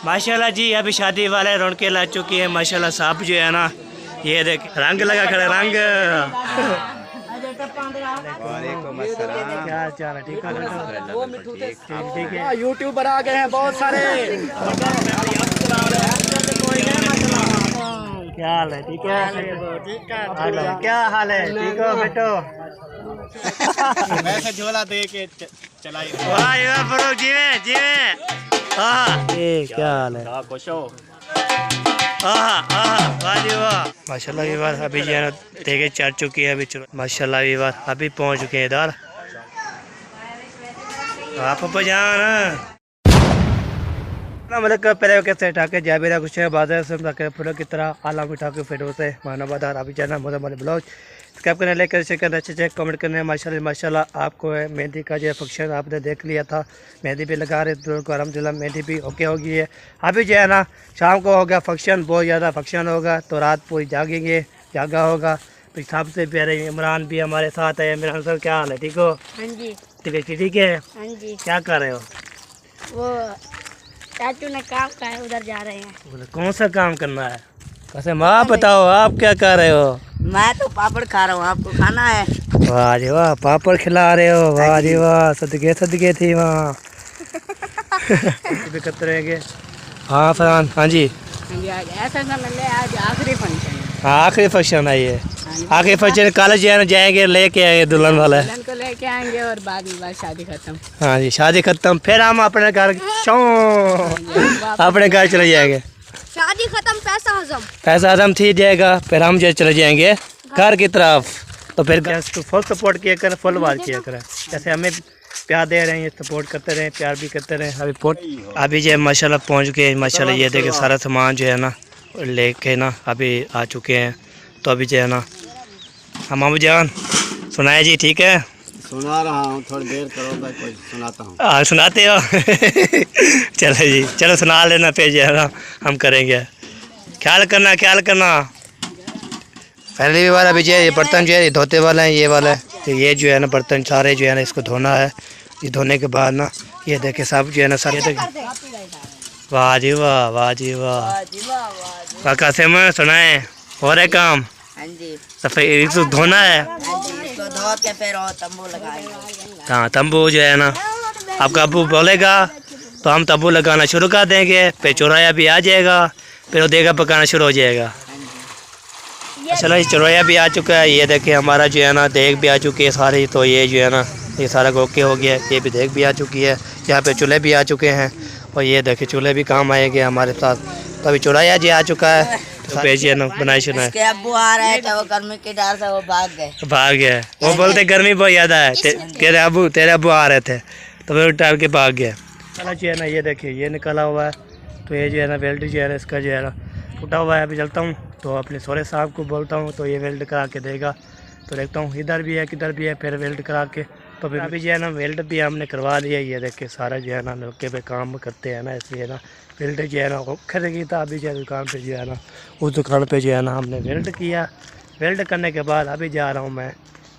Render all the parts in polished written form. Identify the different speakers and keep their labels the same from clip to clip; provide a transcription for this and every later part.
Speaker 1: माशाल्लाह जी अभी शादी वाले रौनकें ला चुकी है माशाल्लाह। साहब जो है ना ये देख रंग लगा खड़ा रंग। क्या चाल है? ठीक है ठीक है।
Speaker 2: यूट्यूबर आ गए हैं बहुत सारे।
Speaker 1: क्या हाल है? ठीक है। क्या हाल है? ठीक हो बेटो?
Speaker 2: वैसे झोला दे के चलाई।
Speaker 1: वाह फरूक जीवे जीवे। क्या हाल है?
Speaker 2: खुश हो?
Speaker 1: माशाल्लाह भी बात अभी जो है ना देखे चढ़ चुकी है। अभी माशाल्लाह भी बात अभी पहुंच चुके हैं इधर। आप जान मतलब पहले कैसे ठाके जा भी रहा कुछ बाजार से फोटो की तरह आला उठा के फोटो से मानवादार अभी जाना मजा वाले ब्लाउज सब्सक्राइब करने लेकर शेयर करना अच्छे कमेंट करने। माशाल्लाह आपको मेहंदी का जो फंक्शन आपने देख लिया था। मेहंदी भी लगा रहे थे को अलहमदिल्ला मेहंदी भी ओके हो गई है। अभी जो है ना शाम को होगा फंक्शन, बहुत ज़्यादा फंक्शन होगा तो रात पूरी जागेंगे, जागा होगा। तो सबसे प्यारे इमरान भी हमारे साथ है। इमरान सर क्या हाल है? ठीक हो?
Speaker 3: हाँ जी।
Speaker 1: ठीक है।
Speaker 3: हाँ जी।
Speaker 1: क्या कर रहे हो?
Speaker 3: वो चाचू ने काम का है उधर जा रहे हैं।
Speaker 1: कौन सा काम करना है? वैसे माँ बताओ आप क्या कर रहे हो?
Speaker 3: मैं तो पापड़ खा रहा हूँ, आपको खाना है?
Speaker 1: वाह जी वाह पापड़ खिला रहे हो। वाह जी वाह सदके थी वहाँ। भी करते रहेंगे। हाँ फरहान। हाँ जी
Speaker 3: ऐसा समझ आज आखिरी फंक्शन है।
Speaker 1: हाँ आखिरी फंक्शन है ये। आखिरी फंक्शन कॉलेज जाएंगे लेके आएंगे दुल्हन वाले।
Speaker 3: दुल्हन को लेके आएंगे और बाद में बाद शादी खत्म।
Speaker 1: हाँ जी शादी खत्म फिर हम अपने घर अपने घर चले जाएंगे।
Speaker 3: शादी खत्म
Speaker 1: पैसा हजम थी जाएगा फिर हम जो चले जाएंगे घर की तरफ। तो फिर फुल सपोर्ट किया करें, फुल बात किया करें। जैसे हमें प्यार दे रहे हैं सपोर्ट करते रहें, प्यार भी करते रहें। अभी जो माशाल्लाह पहुंच गए। माशाल्लाह ये देखे सारा सामान जो है ना लेके ना अभी आ चुके हैं। तो अभी जो है ना हम अबू जान सुनाए जी। ठीक है
Speaker 2: सुना रहा हूँ, थोड़ी देर करो मैं कोई सुनाता हूँ।
Speaker 1: सुनाते हो? चलो जी चलो सुना लेना फिर जो है ना हम करेंगे। ख्याल करना। पहली बार अभी जो है ये बर्तन जो है धोते वाला है ये वाला है। तो ये जो है ना बर्तन सारे जो है ना इसको धोना है। ये धोने के बाद ना ये देखे सब जो है ना सारे देखे। वाह जी वाह वाह जी वाह कासिम सुनाए हो रहे काम।
Speaker 3: हाँ जी।
Speaker 1: सफेद इसको धोना है।
Speaker 3: इसको धो के फिर तंबू लगाएंगे।
Speaker 1: हाँ तंबू जो है ना आपका अबू बोलेगा तो हम तंबू लगाना शुरू कर देंगे। फिर चौराया भी आ जाएगा फिर वो देगा पकाना शुरू हो जाएगा। चलो ये चौराया भी आ चुका है। ये देखिए हमारा जो है ना देग भी आ चुकी है सारी। तो ये जो है ना ये सारा ओके हो गया। ये भी देग भी आ चुकी है। यहाँ पे चूल्हे भी आ चुके हैं और ये देखिए चूल्हे भी काम आएंगे हमारे साथ। तो अभी चौराया जी आ चुका है। तो पेजिए ना बनाई सुना है।
Speaker 3: अब्बू आ रहे थे वो गर्मी के डर से वो भाग गए।
Speaker 1: वो बोलते गर्मी बहुत ज़्यादा है। तेरे अबू आ रहे थे तो फिर टाइम के भाग गए। चलो जो है ना ये देखिए ये निकला हुआ है। तो ये जो है ना वेल्ड जो है ना इसका जो है ना टूटा हुआ है। अभी चलता हूँ तो अपने सोरे साहब को बोलता हूँ तो ये वेल्ड करा के देगा। तो देखता हूँ इधर भी है किधर भी है फिर वेल्ड करा के। तो फिर अभी जो है ना वेल्ड भी हमने करवा दिया। ये देखिए सारा जो है ना लड़के पे काम करते हैं ना इसलिए ना वेल्ड जो है ना खरीदी था। अभी जो है दुकान पे जो है ना उस दुकान पे जो है ना हमने वेल्ड किया। वेल्ड करने के बाद अभी जा रहा हूँ मैं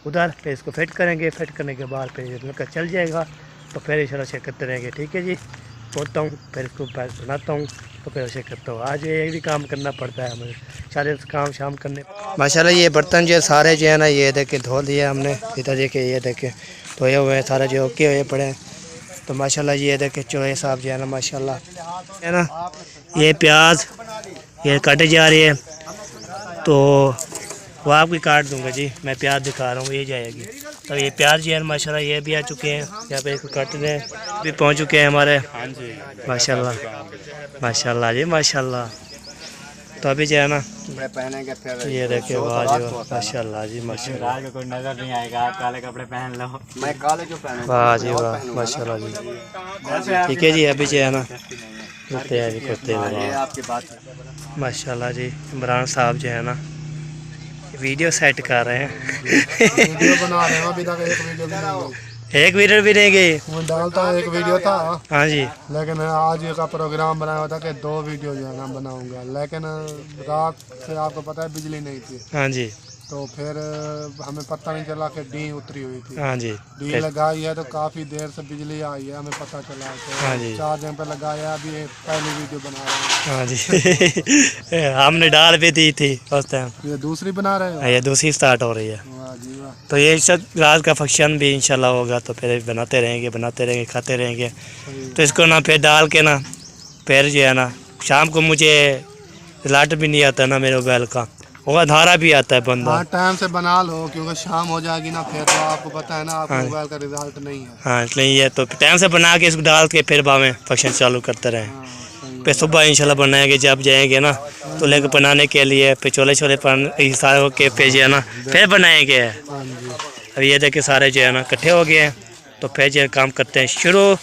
Speaker 1: उधर पे इसको फिट करेंगे। फिट करने के बाद फिर लड़का चल जाएगा तो फिर इशारा चेक करते रहेंगे। ठीक है जी बोलता हूँ फिर इसको बनाता हूँ तो फिर ऐसे करता हूँ। आज ये भी काम करना पड़ता है मुझे सारे काम शाम करने। माशाल्लाह ये बर्तन जो सारे जो है ना ये देखे धो दिए हमने। इधर देखे ये देखे धोए हुए हैं सारे जो ओके हुए पड़े हैं। तो माशाल्लाह ये देखे चौहे साहब जो है ना माशाल्लाह है ना ये प्याज ये काटे जा रही है। तो वो आपकी काट दूंगा जी। मैं प्याज दिखा रहा हूँ ये जाएगी। तो ये प्याज जो है माशाल्लाह ये भी आ चुके हैं। यहाँ पे इसको काटने भी पहुँच चुके हैं हमारे। माशाल्लाह जी माशाल्लाह। तो अभी जो है ना
Speaker 2: पहनेंगे फिर
Speaker 1: ये देखिए वाह जी माशाल्लाह जी माशाल्लाह।
Speaker 2: कोई नजर नहीं आएगा। आप काले कपड़े पहन लो, मैं काले जो पहनूं।
Speaker 1: वाह जी वाह माशाल्लाह जी। ठीक है जी अभी जो है ना तैयारी करते हुए
Speaker 2: आपकी बात
Speaker 1: माशाल्लाह जी इमरान साहब जो है ना वीडियो सेट कर रहे हैं।
Speaker 2: वीडियो बना रहे हैं अभी तक
Speaker 1: एक वीडियो भी नहीं गई
Speaker 2: डालता एक वीडियो था।
Speaker 1: हाँ जी
Speaker 2: लेकिन आज का प्रोग्राम बनाया हुआ था कि 2 वीडियो जो है ना बनाऊंगा। लेकिन रात से आपको पता है बिजली नहीं थी
Speaker 1: हाँ जी
Speaker 4: तो फिर हमें पता नहीं चला कि डी उतरी हुई थी।
Speaker 1: हाँ जी।
Speaker 4: डी लगाई है तो काफ़ी देर से बिजली आई है, हमें पता चला। तो
Speaker 1: हाँ जी।
Speaker 4: चार्जिंग पे लगाया, अभी पहली वीडियो बना रहे हैं।
Speaker 1: हाँ जी। हमने डाल भी दी थी उस टाइम।
Speaker 4: ये दूसरी बना रहे हो?
Speaker 1: ये दूसरी स्टार्ट हो रही है।
Speaker 4: वाह जी वाह।
Speaker 1: तो ये सब रात का फंक्शन भी इंशाल्लाह होगा, तो फिर बनाते रहेंगे खाते रहेंगे। तो इसको ना फिर डाल के ना फिर जो है ना शाम को मुझे लाइट भी नहीं आता ना मेरे मोबाइल का, वो अंधारा भी आता है बंदा।
Speaker 4: हाँ टाइम से बना लो, क्योंकि शाम हो जाएगी ना फिर तो आपको पता है ना, आपको मोबाइल का रिजल्ट नहीं है।
Speaker 1: हाँ इसलिए ये तो टाइम से बना के इसको डाल के फिर बाद में फंक्शन चालू करते रहें।
Speaker 4: हाँ, सही
Speaker 1: फिर सुबह इंशाल्लाह बनाएंगे, जब जाएंगे ना तो लेकर बनाने के लिए फिर छोले छोले सारे होके फिर जो है ना फिर बनाएंगे।
Speaker 4: है। हाँ जी।
Speaker 1: अब ये देखिए सारे जो है ना इकट्ठे हो गए हैं, तो फिर जो है काम करते हैं शुरू।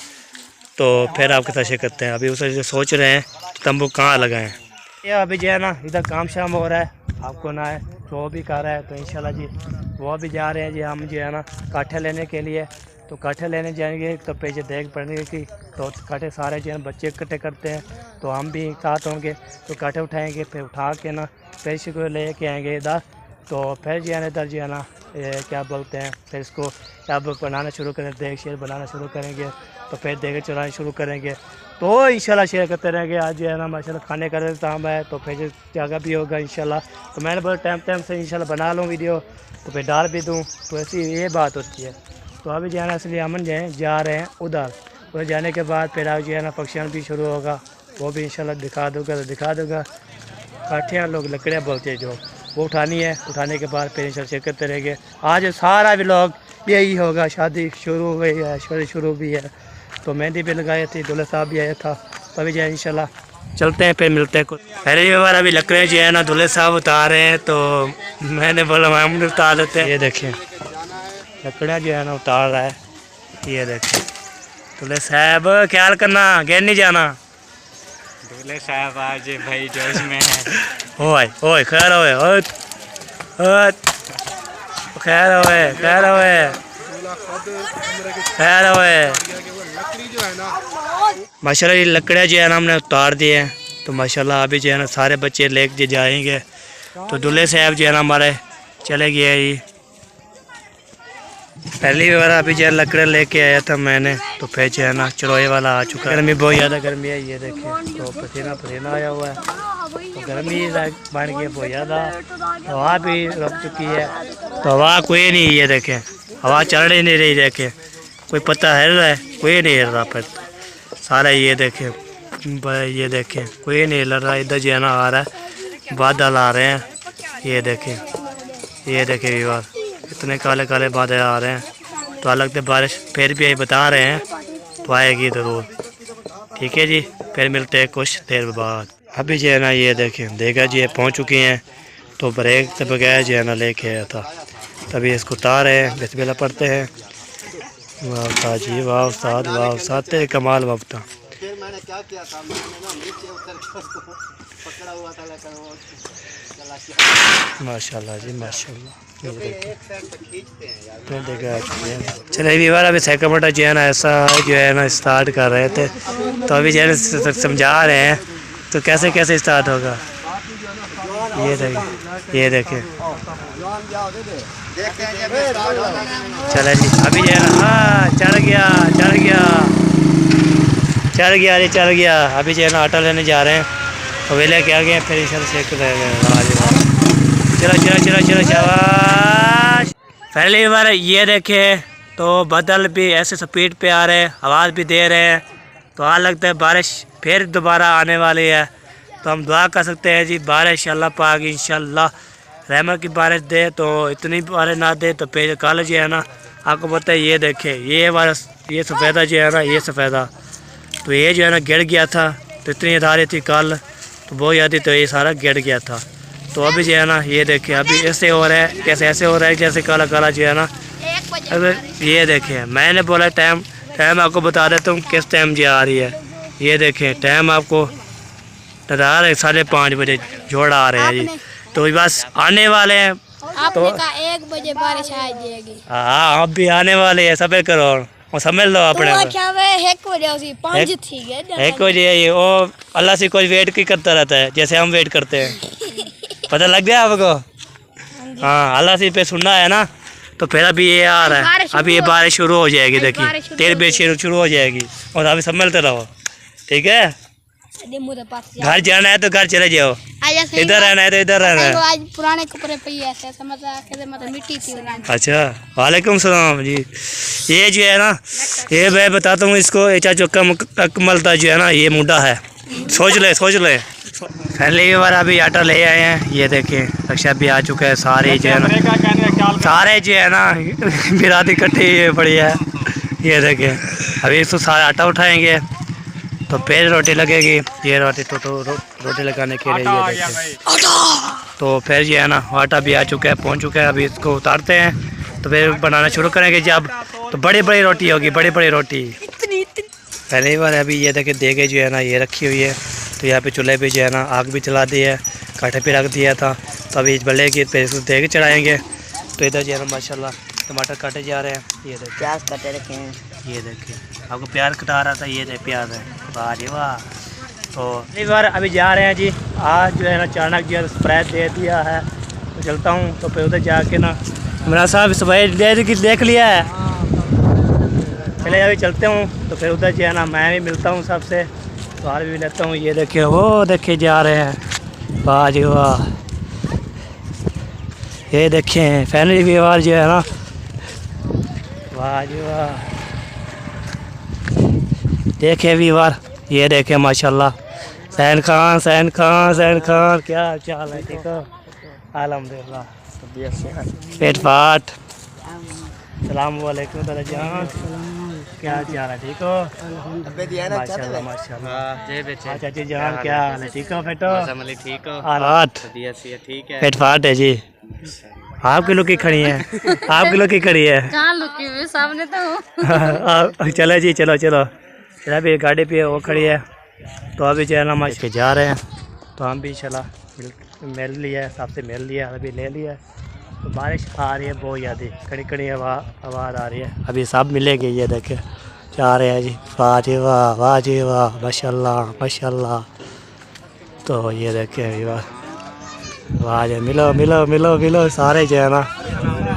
Speaker 1: तो फिर आपके साथ शेयर करते हैं। अभी उसे जो सोच रहे हैं तंबू कहाँ लगाएं। ये अभी जो है ना इधर काम शाम हो रहा है, आपको ना है तो वो भी कर रहा है। तो इंशाल्लाह जी वो भी जा रहे हैं जी, हम जो है ना काठे लेने के लिए। तो काठे लेने जाएंगे तो पीछे देख पड़ेंगे कि तो काठे सारे जो है बच्चे इकट्ठे करते हैं, तो हम भी साथ होंगे। तो काठे उठाएंगे, फिर उठा के ना फिर इसको ले के आएंगे इधर। तो फिर जो है ना इधर जो है ना ये क्या बोलते हैं, फिर इसको अब बनाना शुरू करें, देख शेर बनाना शुरू करेंगे। तो फिर देख चलाना शुरू करेंगे। तो इंशाल्लाह शेयर करते रहेंगे। आज जो है ना माशाल्लाह खाने का काम है, तो फिर जगह भी होगा इंशाल्लाह। तो मैंने बहुत टाइम से इंशाल्लाह बना लूँ वीडियो, तो फिर डाल भी दूँ। तो ऐसी ये बात होती है। तो अभी जो है ना इसलिए अमन जो है जा रहे हैं उधर जाने के बाद फिर आज जो है ना फंक्शन भी शुरू होगा, वो भी इंशाल्लाह दिखा दूँगा। काठियाँ लोग लकड़ियाँ बोलते हैं जो, वो उठानी है। उठाने के बाद फिर इंशाल्लाह शेयर करते रहेंगे। आज सारा व्लॉग यही होगा। शादी शुरू हो गई है, शादी शुरू भी है। तो मेहंदी भी लगाई थी, दूल्हा साहब भी आया था। तो अभी जो है इंशाल्लाह चलते हैं, फिर मिलते हैं। कुछ पहले बार अभी लकड़ियाँ जो है ना दूल्हे साहब उतार रहे हैं, तो मैंने बोला हम उतार लेते हैं। ये देखें लकड़ियाँ जो है ना उतार रहा है। ये देखें दूल्हे साहब ख्याल करना, गिर नहीं जाना।
Speaker 2: दूल्हे साहब आज भाई जोश में है।
Speaker 1: ओए खैर होए माशाल्लाह ये लकड़ियाँ जो है ना हमने उतार दिए हैं। तो माशाल्लाह अभी जो है ना सारे बच्चे लेके जाएंगे। तो दूल्हे साहब जो है ना हमारे चले गए जी। पहली बार अभी जो है लकड़े लेके आया था मैंने, तो फिर जो है ना चढ़ोए वाला आ चुका है। गर्मी बहुत ज़्यादा गर्मी है, ये देखें तो पसीना आया हुआ है। तो गर्मी बन गई बहुत ज़्यादा, हवा भी रुक चुकी है। तो हवा कोई नहीं, ये देखें हवा चढ़ ही नहीं रही। देखें कोई पत्ता हिल रहा है, कोई नहीं हिल रहा। फिर सारा ये देखें कोई नहीं हिल रहा। इधर जो है ना आ रहा है, बादल आ रहे हैं। ये देखें व्यूअर, इतने काले काले बादल आ रहे हैं। तो लगता है बारिश फिर भी बता रहे हैं, तो आएगी ज़रूर। ठीक है जी, फिर मिलते हैं कुछ देर बाद। अभी जो है ना ये देखें देखा जी पहुंच चुकी हैं। तो ब्रेक से बगैर जो है ना लेके आया था, तभी इसको उतार रहे हैं। बिस्मिल्लाह पढ़ते हैं। वाह उस्ताद जी, वाह उस्ताद, वाह उस्ताद तेरे कमाल वक्ता।
Speaker 4: फिर मैंने क्या किया था, मैंने ना नीचे उतर के उसको पकड़ा हुआ था, लेकिन वो
Speaker 1: माशाल्लाह जी माशाल्लाह।
Speaker 4: एक साइड से खींचते हैं यार।
Speaker 1: देखा चले भी बार अभी सेकंड मोटा जो है ना ऐसा जो है ना स्टार्ट कर रहे थे। तो अभी जो है समझा रहे हैं तो कैसे कैसे स्टार्ट होगा। ये देखें चला जी। अभी जो है ना हाँ चढ़ गया। अभी जो है ना आटा लेने जा रहे हैं, तो वे लेके आ गए। फिर इंशाल्लाह चेक करेंगे। चलो शाबाश। पहली बार ये देखे तो बादल भी ऐसे स्पीड पे आ रहे हैं, आवाज़ भी दे रहे हैं। तो आज लगता है बारिश फिर दोबारा आने वाली है। तो हम दुआ कर सकते हैं जी बारिश अल्लाह पाक इंशाल्लाह रहमत की बारिश दे। तो इतनी बारिश ना दे तो फिर कल जो है ना आपको पता है, ये देखे ये सफ़ेदा जो है ना, ये सफ़ेदा तो ये जो है ना गिर गया था। तो इतनी धारे थी कल, तो बहुत ज़्यादा, तो ये सारा गिर गया था। तो अभी जो है ना ये देखें अभी ऐसे हो रहा है, कैसे ऐसे हो रहा है जैसे काला काला जो है ना। अगर ये देखें मैंने बोला टाइम आपको बता देता हूँ किस टाइम जी आ रही है। ये देखें टाइम आपको बता रहे 5:30 बजे जोड़ा आ रहे हैं जी। तो बस आने वाले हैं।
Speaker 3: आपने कहा 1 बजे बारिश आ जाएगी।
Speaker 1: हाँ अब भी आने वाले हैं, सब्र करो और समझ लो अपने को।
Speaker 3: क्या वे 1 बजे 5 थी गए।
Speaker 1: 1 बजे ये वो अल्लाह से कोई वेट की करता रहता है, जैसे हम वेट करते हैं। पता लग गया आपको? हाँ अल्लाह से पे सुनना है ना, तो फिर अभी ये आ रहा है, अभी ये बारिश शुरू हो जाएगी, देखिए तेल बेच शुरू हो जाएगी और अभी संभलते रहो, ठीक है। घर जाना है तो घर चले जाओ, इधर रहना है तो इधर रहना है।
Speaker 3: आज पुराने कपड़े पे ही ऐसे मतलब मिट्टी थी।
Speaker 1: अच्छा वालेकुम सलाम जी। ये जो है ना, ये मैं बताता हूँ इसको, ये चाचो अकमलता जो है ना, ये मुंडा है, सोच ले। पहली बार अभी आटा ले आए हैं, ये देखें रक्षा भी आ चुका है, सारे जो है ना, सारे जो है ना बिरादी इकट्ठी पड़ी है, ये देखें। अभी इसको सारा आटा उठाएंगे तो फिर रोटी लगेगी, ये रोटी रोटी लगाने के लिए ये देखें। तो फिर जो है ना आटा भी आ चुका है, पहुंच चुका है, अभी इसको उतारते हैं तो फिर बनाना शुरू करेंगे जब, तो बड़ी बड़ी रोटी होगी, बड़ी रोटी। पहली बार अभी ये देखे देगे जो है ना ये रखी हुई है, तो यहाँ पे चूल्हे पे जो है ना आग भी जला दी है, कांटे पे रख दिया था, तो अभी बलेगी फिर इसको देगे चढ़ाएंगे। तो इधर जो है ना माशाल्लाह टमाटर काटे जा रहे हैं, ये देखिए
Speaker 2: प्याज काटे रखे हैं,
Speaker 1: ये देखिए आपको प्याज कटा रहा था, ये देखिए प्याज है, वाह जी वाह। तो पहली बार अभी जा रहे हैं जी, आज जो है ना अचानक जो है स्प्रे दे दिया है, तो चलता हूँ तो फिर उधर जाके ना मेरा साहब सफाई देख लिया है, चले अभी चलते हूँ तो फिर उधर जो है ना मैं भी मिलता हूँ सबसे, तो हाल भी लेता हूँ। ये देखिए वो देखे जा रहे हैं, वाह जी वाह। ये देखें फैमिली व्यवहार जो है ना, वाह जी वाह। देखे व्यवहार, ये देखे माशाल्लाह। सैन खान क्या चाल है, ठीक हो? अल्हम्दुलिल्लाह पेट फाट। सलाम वालेकुम दादा जान, क्या चाल है, ठीक हो? माशाल्लाह माशाल्लाह। चाची जान क्या हाल है, ठीक हो? बेटो
Speaker 2: ठीक हो?
Speaker 1: हालात
Speaker 2: ठीक है।
Speaker 1: पेट फाट है जी। आपकी लुकी खड़ी है, आपकी लुकी खड़ी है।
Speaker 3: कहाँ लुकी हुई सामने तो हूँ।
Speaker 1: चलो जी चलो चला भी गाड़ी पे वो खड़ी है, तो अभी जो है ना हम के जा रहे हैं, तो हम भी चला मिल लिया है, सबसे मिल लिया, अभी ले लिया। तो बारिश आ रही है बहुत ज़्यादा, कड़ी आवाज़ आ रही है, अभी सब मिलेंगे। ये देखे जा रहे हैं जी, वाह जी वाह माशाल्लाह। तो ये देखे अभी वाह जी, मिलो सारे जो है ना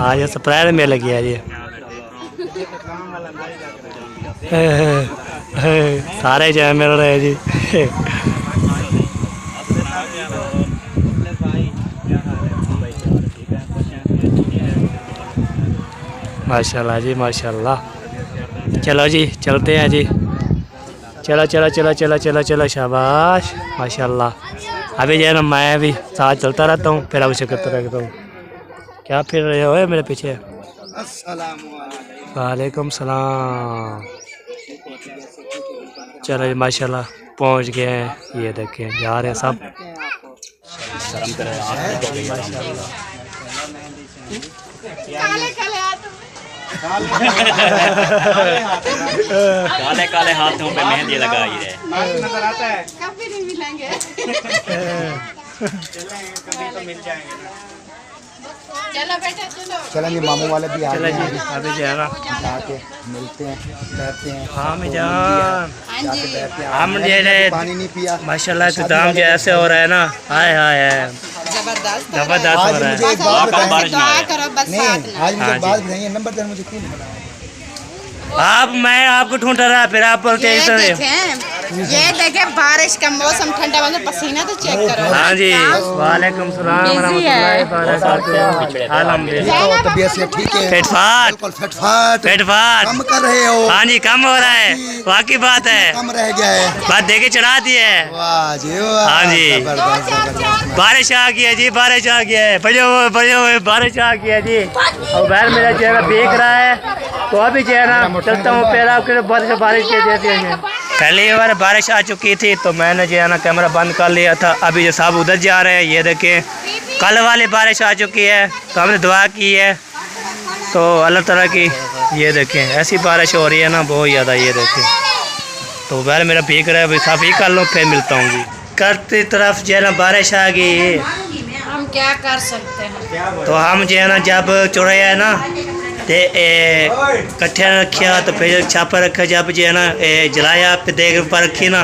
Speaker 1: आज स्प्रे में लगी है जी। सारे जो है मिल रहे हैं जी। माशाल्लाह जी माशाल्लाह। चलो जी चलते हैं जी, चलो शाबाश माशाल्लाह। अभी जो है ना मैं भी साथ चलता रहता हूँ, फिर अभी करता रहता हूँ। क्या फिर रहे हो मेरे पीछे? वालेकुम सलाम। चलो जी माशाल्लाह पहुँच गए हैं, ये देखें जा रहे हैं सब।
Speaker 2: काले हाथों पे मेहंदी लगाई है।
Speaker 3: कभी नहीं मिलेंगे।
Speaker 2: कभी तो मिल जाएंगे ना।
Speaker 3: चलो बेटा चलो।
Speaker 4: चलेंगे, मामू वाले भी आ
Speaker 1: चलो
Speaker 4: गए
Speaker 1: जी अभी जो है ना
Speaker 4: आके मिलते हैं, बैठते हैं।
Speaker 1: हाँ जान हम जो है
Speaker 4: पानी नहीं पिया
Speaker 1: माशाल्लाह इंतजाम जो ऐसे हो रहा है ना, हाय
Speaker 3: जबरदस्त
Speaker 1: जबरदस्त हो
Speaker 4: आज
Speaker 1: रहा
Speaker 4: मुझे
Speaker 1: है।
Speaker 4: एक बात बताएं।
Speaker 3: दुआ करो बस
Speaker 4: नहीं, आज
Speaker 1: हाँ
Speaker 4: मुझे
Speaker 1: जी।
Speaker 4: बात बताइए, नंबर देना मुझे क्यों नहीं बताया?
Speaker 1: मैं आपको ढूंढ रहा, फिर आप बोलते हैं ऐसा नहीं।
Speaker 3: ये देखें बारिश का मौसम ठंडा मतलब पसीना तो चेक करो।
Speaker 1: हाँ जी वालेकुम सलाम रहमतुल्लाहि बरकातहू। अल्हम्दुलिल्लाह।
Speaker 4: तो तबीयत से ठीक है?
Speaker 1: पेट फाट
Speaker 4: बिल्कुल फटफट
Speaker 1: कम
Speaker 4: कर रहे हो।
Speaker 1: हाँ जी कम हो रहा है, वाकई बात है,
Speaker 4: कम रह गया है।
Speaker 1: बात देके चढ़ा दी है।
Speaker 4: वाह जी वाह।
Speaker 1: हाँ जी।
Speaker 4: जबरदस्त।
Speaker 1: बारिश आ गई है जी, बारिश आ गई है, बजे हुए बारिश आ गई है जी। और बैर मेरा जो है देख रहा है, तो अभी जो है ना चलता हूँ, फिर आपके बारिश के देते हैं। पहली बार बारिश आ चुकी थी तो मैंने जो है ना कैमरा बंद कर लिया था। अभी जो साहब उधर जा रहे हैं, ये देखें कल वाली बारिश आ चुकी है, तो हमने दुआ की है तो अल्लाह ताला की, ये देखें ऐसी बारिश हो रही है ना बहुत ज़्यादा, ये देखें। तो बैर मेरा भीग रहा है, अभी साफ ही कर लो फिर मिलता हूँ जी। करती तरफ जो है ना बारिश आ गई,
Speaker 3: हम क्या कर सकते हैं।
Speaker 1: तो हम जो है ना जब चुराया है ना ते कट्ठे रखा, तो फिर छापा रखा, जब जो है ना जलाया, फिर देग पर रखी ना,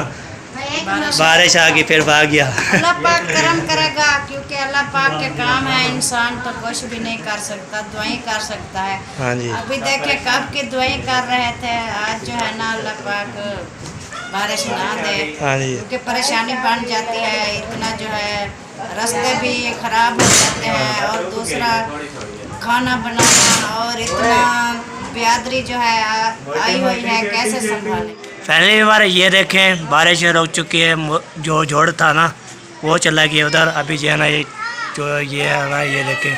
Speaker 1: बारिश आ गई फिर भाग गया।
Speaker 5: अल्लाह पाक करम करेगा, क्योंकि अल्लाह पाक के काम है, इंसान तो कुछ भी नहीं कर सकता, दुआएं कर सकता है।
Speaker 1: हाँ जी
Speaker 5: अभी देखे कब की दुआएं कर रहे थे, आज जो है ना अल्लाह पाक बारिश ना दे,
Speaker 1: हाँ जी
Speaker 5: क्योंकि परेशानी बन जाती है, इतना जो है रास्ते भी खराब हो जाते हैं, और दूसरा खाना बनाना और इतना बियादरी जो है आई हुई है, कैसे संभालें।
Speaker 1: पहली बार ये देखें बारिश रुक चुकी है, जो जोड़ था ना वो चला गया उधर। अभी जो है ना ये जो ये है ना ये देखें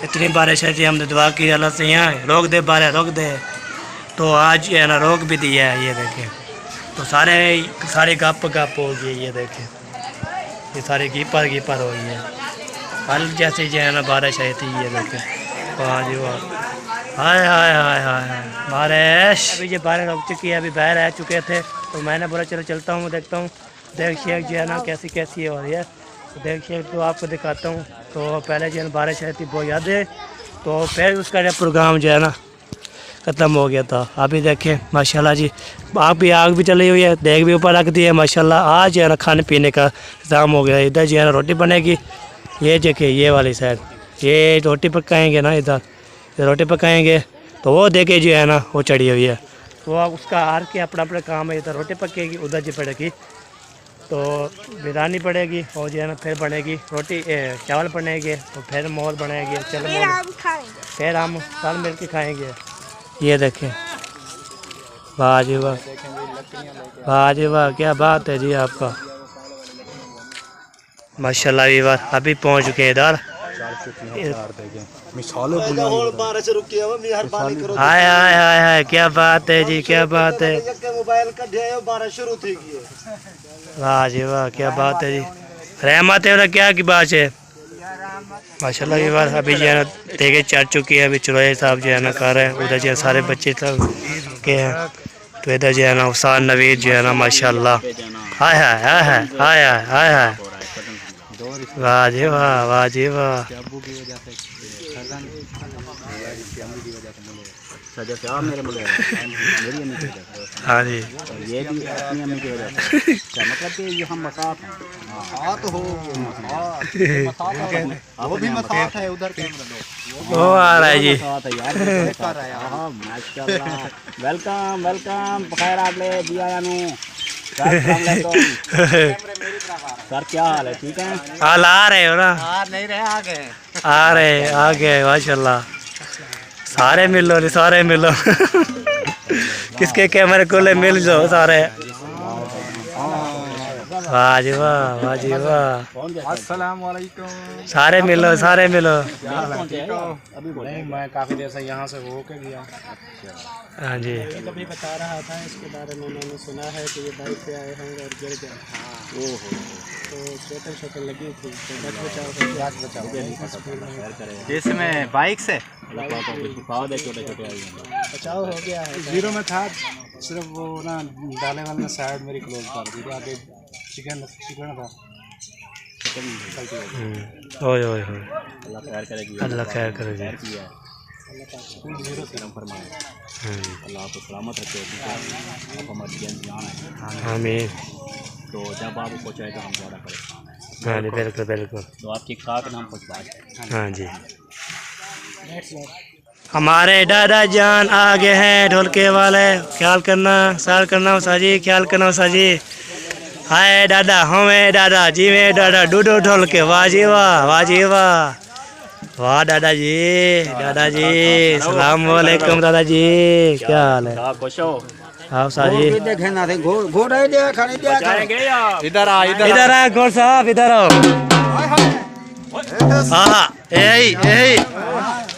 Speaker 1: इतनी बारिश है कि हमने दुआ की अल्लाह से यहाँ रोक दे बारिश रोक दे, तो आज जो है ना रोक भी दिया है। ये देखें तो सारे गप हो गए। ये देखें ये सारे कीपर हो गई है। कल जैसे जो है ना बारिश आई थी। ये देखें वाह जी वाह, हाय हाय हाय हाय बारिश। अभी ये बारिश रुक चुकी है, अभी बाहर आ चुके थे तो मैंने बोला चलो चलता हूँ देखता हूँ देख शेख जो है ना कैसी हो रही है। तो देख शेख तो आपको दिखाता हूँ। तो पहले जो है बारिश आई थी बहुत याद है, तो फिर उसका जो प्रोग्राम जो है ना ख़त्म हो गया था। अभी देखें माशाल्लाह जी आग भी चली हुई है, देख भी ऊपर रख दी है माशाल्लाह। आज जो है ना खाने पीने का इंतज़ाम हो गया। इधर जो है ना रोटी बनेगी, ये देखिए ये वाली साइड ये रोटी पकाएँगे ना, इधर रोटी पकाएंगे। तो वो देखे जो है ना वो चढ़ी हुई है, तो अब उसका हार के अपना अपना काम है। इधर रोटी पकेगी, उधर जी पड़ेगी तो बिरयानी पड़ेगी, और जो है ना फिर बनेगी रोटी चावल बनेंगे, तो फिर मोर बनेगी। चलो फिर हम साल मिल के खाएँगे। ये देखें वाह जी वाह, वाह जी वाह, क्या बात है जी आपका माशाल्लाह। भी बार अभी पहुँच चुके हैं इधर। हाय हाय हाय हाय, क्या बात है जी, क्या बात है। वाह जी वाह, क्या बात है जी, रहमत है क्या की बात है माशाल्लाह। ये बार अभी जो है ना देखे चढ़ चुकी है। अभी चुराए साहब जो है ना कर रहे हैं, उधर जो है सारे बच्चे सब के हैं। तो इधर जो है ना उसान नवीद जो है ना माशाल्लाह, हाय हाय हाय हाय हाय हाय हाय, वाह जी वाह, वाह जी वाह। हाँ जी
Speaker 2: ये भी अपनी अम्मी की वजह से, मतलब कि ये हम मसाफ हैं। हाँ तो हो वो भी मसाफ है उधर के
Speaker 1: वो आ रहा है जी।
Speaker 2: वेलकम वेलकम, बखैर आगले दिया सर, क्या हाल है? ठीक है,
Speaker 1: हाल आ रहे हो ना?
Speaker 2: नहीं रहे
Speaker 1: आ गए माशाल्लाह। सारे मिलो रे, सारे मिलो किसके कैमरे खोले मिल जाओ सारे। वाह जी वाह, वाह जी वाह,
Speaker 4: अस्सलाम वालेकुम।
Speaker 1: सारे मिलो, सारे मिलो।
Speaker 4: नहीं, मैं काफ़ी देर से यहाँ से होके गया।
Speaker 1: हाँ जी
Speaker 4: कभी बता रहा था इसके बारे में, मैंने सुना है कि ये बाइक पे आए होंगे और गिर गए। तो चोटें लगी थी, तो बचाओ
Speaker 2: इसमें बाइक से
Speaker 4: बचाव हो गया है। जीरो में था, सिर्फ वो ना डाले वाले ने साइड मेरी क्लोज कर दी थी। आगे चिकन था।
Speaker 1: ओए ओए ओए,
Speaker 2: अल्लाह खैर करेगी,
Speaker 1: अल्लाह खैर करेगी।
Speaker 2: अल्लाह आपको सलामत रखे, आप हमारी जान है।
Speaker 1: आमीन।
Speaker 2: तो जब आप पहुँचाए तो हम ज़्यादा परेशान हैं।
Speaker 1: हाँ जी बिल्कुल बिल्कुल।
Speaker 2: तो आप ठीक ठाक नाम पहुँचा।
Speaker 1: हाँ जी हमारे दादा जान आ गए हैं ढोलके वाले। ख्याल करना सार करना साजी, ख्याल करना साजी। हाय दादा, हमें दादा जी में दादा डूडो ढोलके। वाह जी वाह, वाह जी वाह, वाह दादाजी, दादाजी सलाम वालेकुम दादाजी, क्या हाल है?
Speaker 2: खुश हो?
Speaker 1: आप साजी
Speaker 2: इधर आ,
Speaker 1: इधर आ गौर साहब, इधर आओ। हाँ यही यही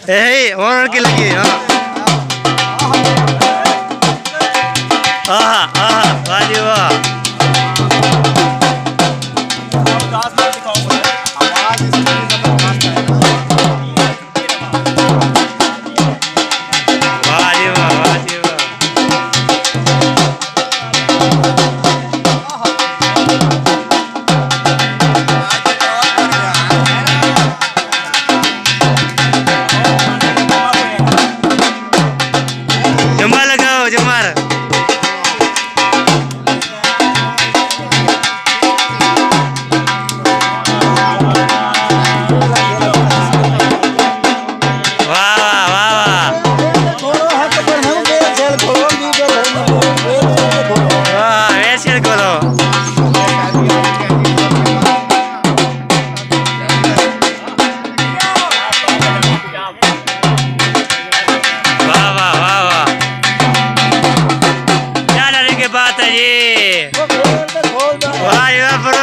Speaker 1: यही और की लगी। हाँ वाह जी वाह,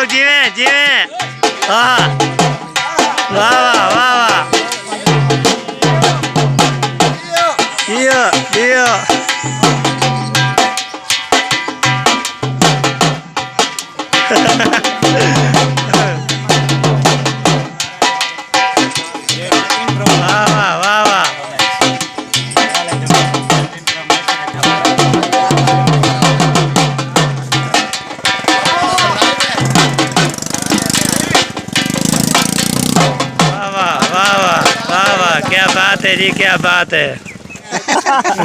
Speaker 1: जीवे जीवे वाह वाह वाह वाह दियो दियो क्या बात है जी, क्या बात है।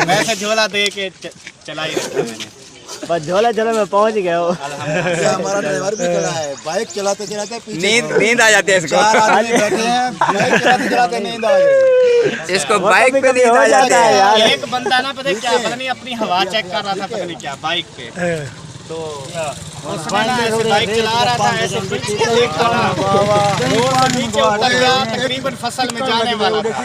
Speaker 4: वैसे झोला दे के चला ही रखा मैंने, बस झोला झोला में पहुंच गया हो।
Speaker 2: हमारा ड्राइवर भी खड़ा है, बाइक चलाते चलाते
Speaker 6: नींद आ जाती है इसको।
Speaker 2: 4 आदमी बैठे हैं, बाइक चलाते चलाते नींद आ जाती है।
Speaker 6: इसको बाइक पे नींद आ जाता है यार।
Speaker 4: एक बंदा ना पता नहीं अपनी हवा चेक कर रहा था, पता नहीं क्या बाइक पे, तो उसने ना ऐसे बाइक चला रहा था, ऐसे पीछे देखा ना, रोड से नीचे उतर गया, तकरीबन फसल में जाने वाला था।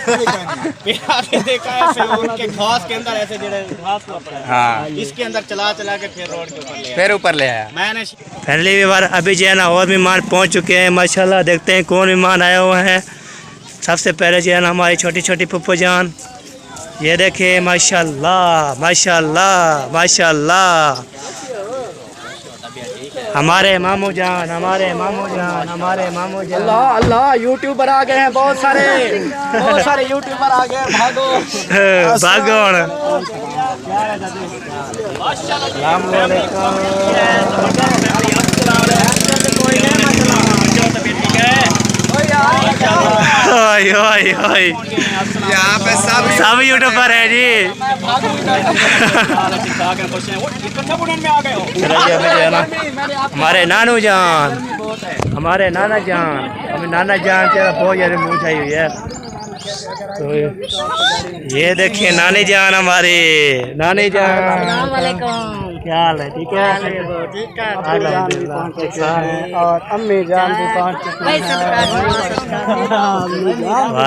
Speaker 4: फिर आगे देखा ऐसे उनके घास के अंदर ऐसे जड़े घास हुआ पड़ा है,
Speaker 6: हाँ,
Speaker 4: इसके अंदर चला चला के फिर रोड के ऊपर ले आया।
Speaker 6: फिर ऊपर ले आया।
Speaker 4: मैंने
Speaker 1: पहली बार अभी जो है ना और मेहमान पहुंच चुके हैं माशाल्लाह। देखते हैं कौन मेहमान आए हुए हैं। सबसे पहले जो है ना हमारी छोटी छोटी पप्पू जान, ये देखिए माशाल्लाह माशाल्लाह माशाल्लाह। हमारे मामू जान, हमारे मामू जान, हमारे मामू जान।
Speaker 4: अल्लाह अल्लाह, यूट्यूबर आ गए हैं, बहुत सारे यूट्यूबर आ गए हैं, भागो
Speaker 6: यहाँ पे
Speaker 1: सब यूट्यूबर है जी। हमारे नानू जान, हमारे नाना जान, हमें नाना जान तेरा बहुत ज़्यादा मुँह आई हुई है। तो ये देखिए नानी जान, हमारी नानी जान, क्या हाल है? ठीक है,
Speaker 4: और अम्मी जान भी पहुंच चुकी है।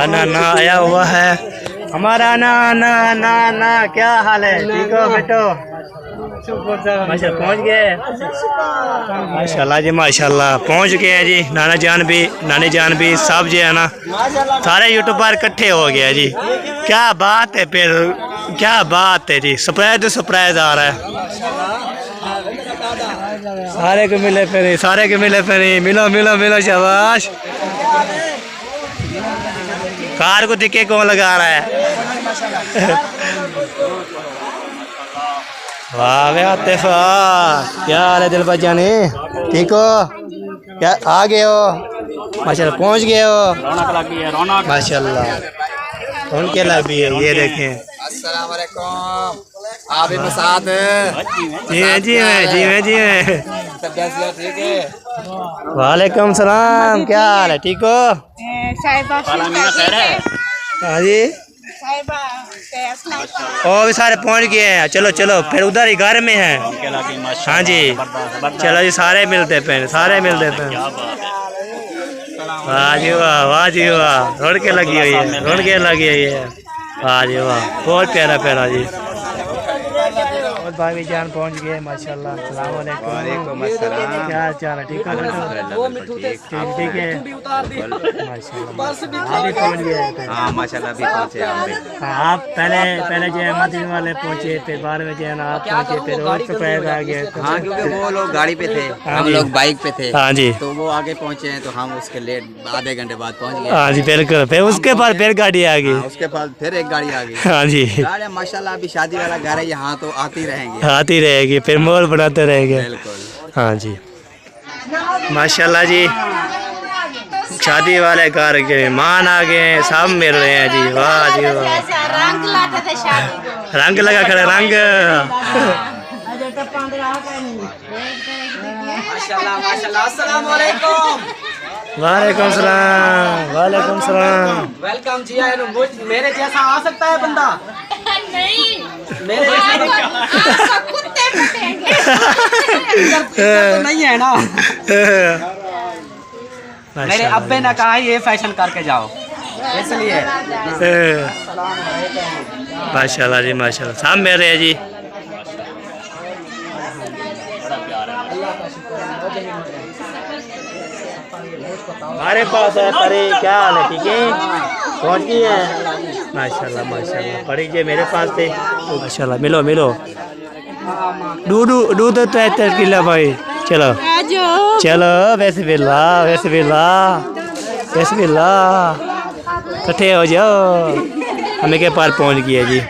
Speaker 1: नाना आया हुआ है हमारा। नाना नाना क्या हाल है? ठीक हो बेटो? माशा पहुँच गए, माशाल्लाह जी माशाल्लाह पहुँच गए हैं जी। नाना जान भी, नानी जान भी, सब जो है ना सारे यूट्यूबर इकट्ठे हो गए जी। क्या बात है, फिर क्या बात है जी। सरप्राइज तो सरप्राइज आ रहा है। सारे को मिले फिर, सारे को मिले फिर, मिलो मिलो मिलो, शाबाश। कार को टिके कौन लगा रहा है? वाह वे आतिफ, क्या हाल है दिल बजाने? ठीक हो? क्या आ गए हो? माशाल्लाह पहुंच गए हो?
Speaker 4: रौनक लग गई है, रौनक
Speaker 1: माशाल्लाह उनके लग भी है। ये देखें,
Speaker 6: अस्सलाम वालेकुम। आप भी साथ
Speaker 1: जी मैं जी मैं जी मैं जी मैं।
Speaker 6: ठीक है।
Speaker 1: वालेकुम सलाम, क्या हाल है? ठीक हो? हाँ जी, और भी सारे पहुंच गए हैं। चलो चलो फिर उधर ही घर में है। हाँ जी, चलो जी, सारे मिलते पे, सारे मिलते पे। वाह जी वाह, वाह जी वाह, रौनकें लगी हुई है, रौनकें लगी हुई है। वाह जी वाह, बहुत प्यारा प्यारा जी। और भाभी जान पहुंच गए माशाल्लाह। अस्सलाम वालेकुम। क्या हाल चाल है? ठीक है, ठीक है माशाल्लाह। आप भी पहुंच गए?
Speaker 6: हाँ माशाल्लाह भी पहुँचे आप भी।
Speaker 1: हाँ, आप पहले जो है मदीने वाले पहुंचे, फिर बाद में जो है ना आप पहुंचे, फिर और सरप्राइज आ गए।
Speaker 6: हाँ क्योंकि वो लोग गाड़ी पे थे, हम लोग बाइक पे थे।
Speaker 1: हाँ जी,
Speaker 6: तो वो आगे पहुँचे हैं, तो हम उसके लेट आधे घंटे बाद पहुँच गए।
Speaker 1: हाँ जी बिल्कुल। फिर उसके बाद फिर गाड़ी आ गई।
Speaker 6: उसके बाद फिर एक गाड़ी आ गई।
Speaker 1: हाँ जी,
Speaker 6: गाड़ी माशाल्लाह अभी शादी वाला घर है, यहाँ तो आती रहेंगे,
Speaker 1: आती रहेगी, फिर मोल बनाते रहेंगे।
Speaker 6: बिल्कुल।
Speaker 1: हाँ जी माशाल्लाह जी, शादी वाले घर के मेहमान आ गए, सब मिल रहे हैं जी। वाह जी वाह,
Speaker 3: रंग लाते थे शादी,
Speaker 1: रंग लगा खड़े, रंग।
Speaker 6: माशाल्लाह माशाल्लाह। अस्सलाम वालेकुम।
Speaker 1: वालेकुम सलाम, वालेकुम सलाम।
Speaker 6: वेलकम जी। मेरे जैसा आ सकता है बंदा?
Speaker 3: नहीं
Speaker 6: मेरे जैसा
Speaker 3: कुत्ते पटेंगे।
Speaker 6: तो नहीं है ना। मेरे अब्बे ने कहा ये फैशन करके जाओ, इसलिए।
Speaker 1: माशाल्लाह जी माशाल्लाह, सब मेरे हैं जी। हमारे पास है परी, क्या हाल है? ठीक है, पहुँच गई है। माशाल्लाह माशाल्लाह, परी जी मेरे पास थे। माशाल्लाह, मिलो मिलो। दूध तो है 3 किलो भाई। चलो चलो, वैसे बिल्ला वैसे बिल्ला वैसे बिल्ला, इकट्ठे हो जाओ। हमें के पार पहुँच गए जी।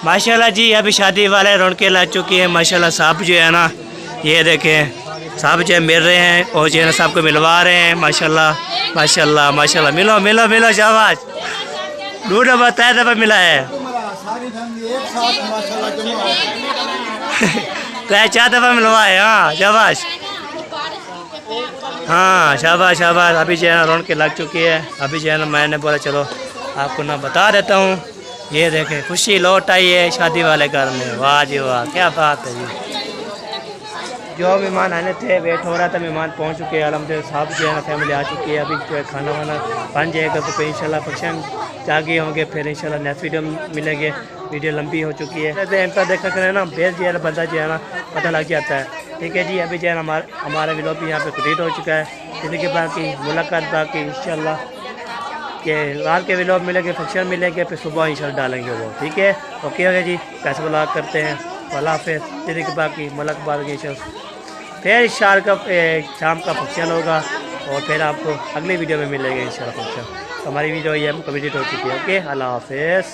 Speaker 1: माशाल्लाह जी, अभी शादी वाले रौनकें लग चुकी है। माशाल्लाह साहब जो है ना, ये देखें साहब जो है मिल रहे हैं और जो है ना साहब को मिलवा रहे हैं। माशाल्लाह माशाल्लाह माशाल्लाह, मिलो मिलो मिलो, शाबाश। दूध बताया दफा मिला है। तो 4 दफा मिलवाए। हाँ शाबाश, हाँ शाबाश शाबाश। अभी जो है ना रौनकें लग चुकी है। अभी जो है ना मैंने बोला चलो आपको ना बता देता हूँ। ये देखें खुशी लौट आई है शादी वाले घर में। वाह जी वाह, क्या बात है जी। जो मेहमान आने थे, वेट हो रहा था, मेहमान पहुंच चुके हैं। अलहमदिल्ला साहब जो है ना फैमिली आ चुकी है। अभी जो है खाना वाना बन जाएगा तो फिर इंशाल्लाह फंक्शन जाके होंगे। फिर इंशाल्लाह नेक्स्ट वीडियो मिलेंगे। वीडियो लंबी हो चुकी है, इनका देखा करें ना, बेस जो है ना बंदा जो है ना पता लग जाता है। ठीक है जी, अभी जो है ना हमारा व्लॉग भी यहाँ पे कंप्लीट हो चुका है। जिंदगी बाकी मुलाकात बाकी इंशाल्लाह के रात के व्लॉग मिलेंगे, फंक्शन मिलेंगे, फिर सुबह इंशाल्लाह डालेंगे वो। ठीक है, ओके हो गया जी। कैसे व्लॉग करते हैं, अल्लाह हाफ़िज़। जिंदगी बाकी मुलाकात इंशाल्लाह। फिर शाम का फंक्शन होगा और फिर आपको अगली वीडियो में मिलेगा इंशाल्लाह फंक्शन। हमारी वीडियो ये कंप्लीट हो चुकी है। ओके, अल्लाह हाफ़िज़।